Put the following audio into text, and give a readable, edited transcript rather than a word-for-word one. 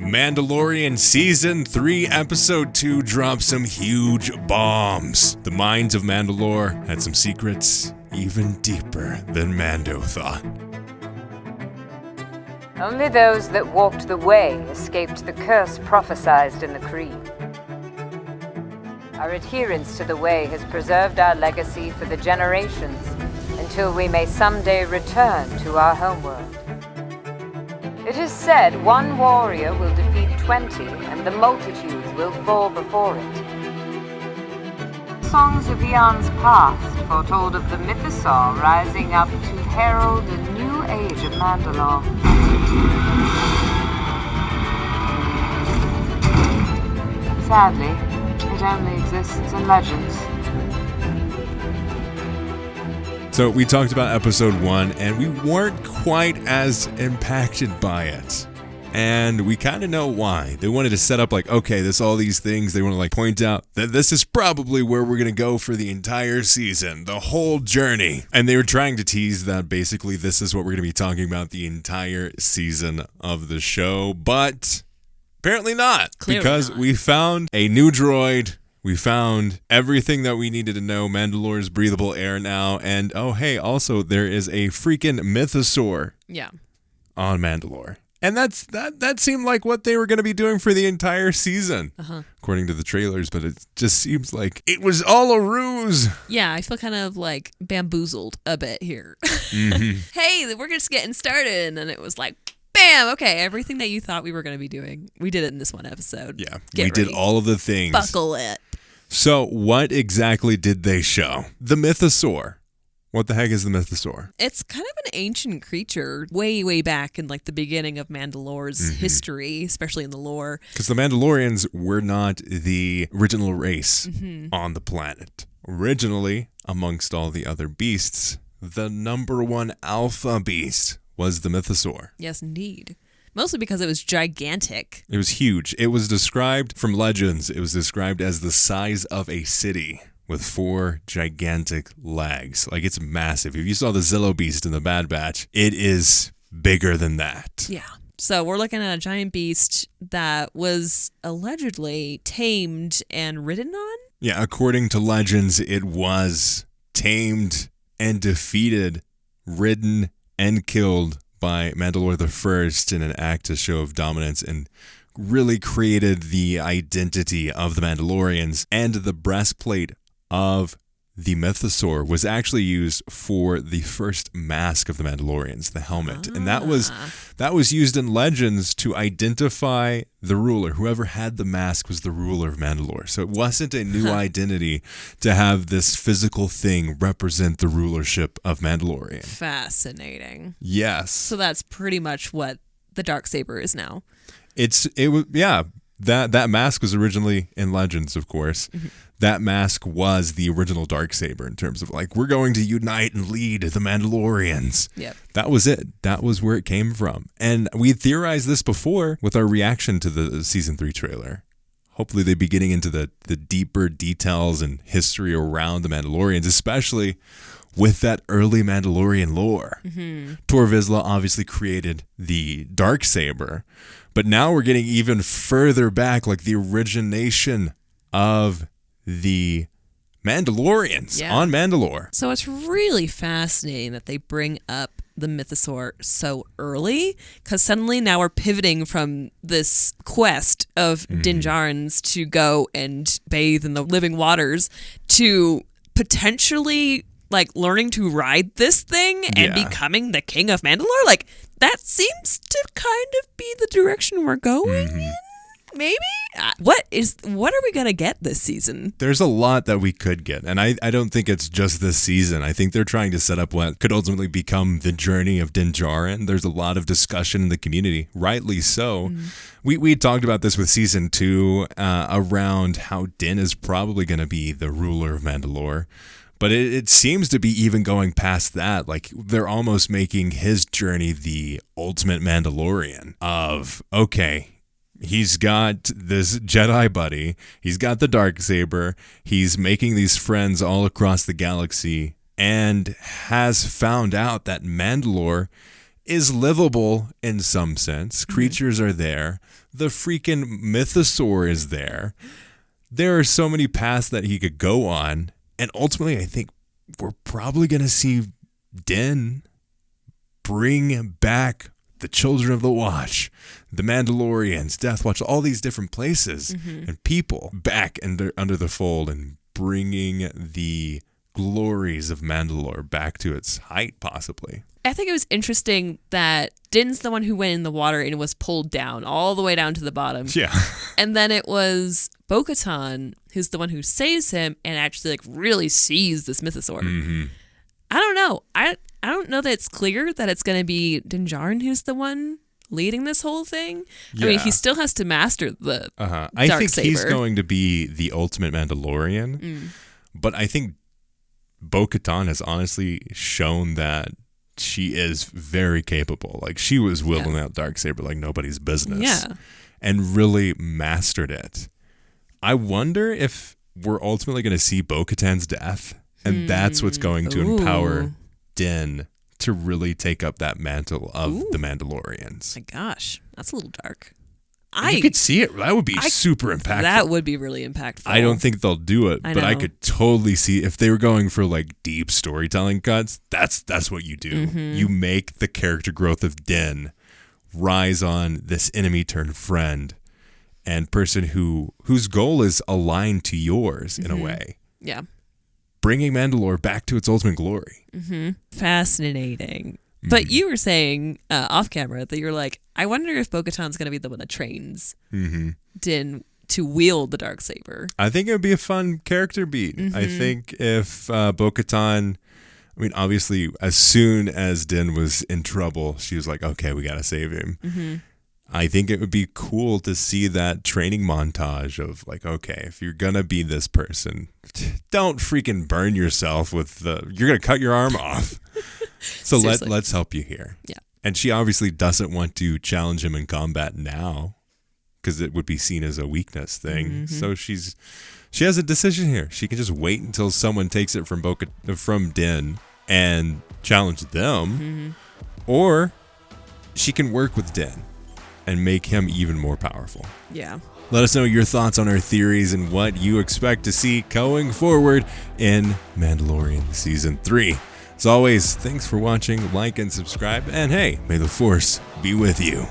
Mandalorian Season 3 Episode 2 dropped some huge bombs. The minds of Mandalore had some secrets even deeper than Mando thought. Only those that walked the way escaped the curse prophesied in the Creed. Our adherence to the way has preserved our legacy for the generations until we may someday return to our homeworld. It is said one warrior will defeat 20 and the multitudes will fall before it. Songs of eons past foretold of the Mythosaur rising up to herald a new age of Mandalore. Sadly, it only exists in legends. So we talked about episode 1 and we weren't quite as impacted by it. And we kind of know why. They wanted to set up all these things. They want to point out that this is probably where we're going to go for the entire season, the whole journey. And they were trying to tease that basically this is what we're going to be talking about the entire season of the show. But apparently not. Clearly because not. we found a new droid. We found everything that we needed to know. Mandalore's breathable air now. And also there is a freaking Mythosaur on Mandalore. And that seemed like what they were going to be doing for the entire season, according to the trailers. But it just seems like it was all a ruse. Yeah, I feel kind of bamboozled a bit here. Mm-hmm. Hey, we're just getting started. And then it was bam, okay, everything that you thought we were going to be doing, we did it in this one episode. Yeah, Get we ready. did all of the things. Buckle it. So what exactly did they show? The Mythosaur. What the heck is the Mythosaur? It's kind of an ancient creature way, way back in the beginning of Mandalore's history, especially in the lore. Because the Mandalorians were not the original race on the planet. Originally, amongst all the other beasts, the number one alpha beast was the Mythosaur. Yes, indeed. Mostly because it was gigantic. It was huge. It was described from legends. It was described as the size of a city with 4 gigantic legs. It's massive. If you saw the Zillow Beast in the Bad Batch, it is bigger than that. Yeah. So we're looking at a giant beast that was allegedly tamed and ridden on? Yeah, according to legends, it was tamed and defeated, ridden and killed by Mandalore the First in an act to show of dominance and really created the identity of the Mandalorians. And the breastplate of the Mythosaur was actually used for the first mask of the Mandalorians, the helmet. And that was used in legends to identify the ruler. Whoever had the mask was the ruler of Mandalore. So it wasn't a new identity to have this physical thing represent the rulership of Mandalorian. Fascinating. Yes. So that's pretty much what the Darksaber is now. That mask was originally in legends, of course. That mask was the original Darksaber in terms of we're going to unite and lead the Mandalorians. Yep. That was it. That was where it came from. And we theorized this before with our reaction to the season 3 trailer. Hopefully they'd be getting into the deeper details and history around the Mandalorians, especially with that early Mandalorian lore. Tor Vizsla obviously created the Darksaber, but now we're getting even further back, the origination of the Mandalorians on Mandalore. So it's really fascinating that they bring up the Mythosaur so early, because suddenly now we're pivoting from this quest of Din Djarin's to go and bathe in the living waters to potentially learning to ride this thing and becoming the king of Mandalore. That seems to kind of be the direction we're going in. Maybe? What are we going to get this season? There's a lot that we could get, and I don't think it's just this season. I think they're trying to set up what could ultimately become the journey of Din Djarin. There's a lot of discussion in the community, rightly so. We talked about this with season 2 around how Din is probably going to be the ruler of Mandalore. But it seems to be even going past that. They're almost making his journey the ultimate Mandalorian of, he's got this Jedi buddy. He's got the Darksaber. He's making these friends all across the galaxy and has found out that Mandalore is livable in some sense. Creatures are there. The freaking Mythosaur is there. There are so many paths that he could go on. And ultimately, I think we're probably going to see Din bring back the Children of the Watch, the Mandalorians, Death Watch, all these different places and people back under the fold and bringing the glories of Mandalore back to its height, possibly. I think it was interesting that Din's the one who went in the water and was pulled down all the way down to the bottom. Yeah. And then it was Bo-Katan who's the one who saves him and actually like really sees this Mythosaur. Mm-hmm. I don't know. I don't know that it's clear that it's going to be Din Djarin who's the one leading this whole thing. Yeah. I mean, he still has to master the I dark think saber. he's going to be the ultimate Mandalorian. But I think Bo-Katan has honestly shown that she is very capable. Like, she was wielding that darksaber like nobody's business. Yeah. And really mastered it. I wonder if we're ultimately going to see Bo-Katan's death. And that's what's going to empower Din to really take up that mantle of the Mandalorians. My gosh, that's a little dark. You could see it. That would be super impactful. That would be really impactful. I don't think they'll do it, but I could totally see if they were going for like deep storytelling cuts. That's what you do. You make the character growth of Din rise on this enemy turned friend and person whose goal is aligned to yours in a way. Yeah. Bringing Mandalore back to its ultimate glory. Fascinating. But you were saying off camera that you're like, I wonder if Bo-Katan's going to be the one that trains Din to wield the darksaber. I think it would be a fun character beat. I think if Bo-Katan, I mean, obviously, as soon as Din was in trouble, she was like, okay, we got to save him. I think it would be cool to see that training montage of like, okay, if you're going to be this person, don't freaking burn yourself with you're going to cut your arm off. So let's help you here. Yeah. And she obviously doesn't want to challenge him in combat now because it would be seen as a weakness thing. So she has a decision here. She can just wait until someone takes it from Din and challenge them, or she can work with Din and make him even more powerful. Yeah. Let us know your thoughts on our theories and what you expect to see going forward in Mandalorian Season 3. As always, thanks for watching, like and subscribe, and hey, may the Force be with you.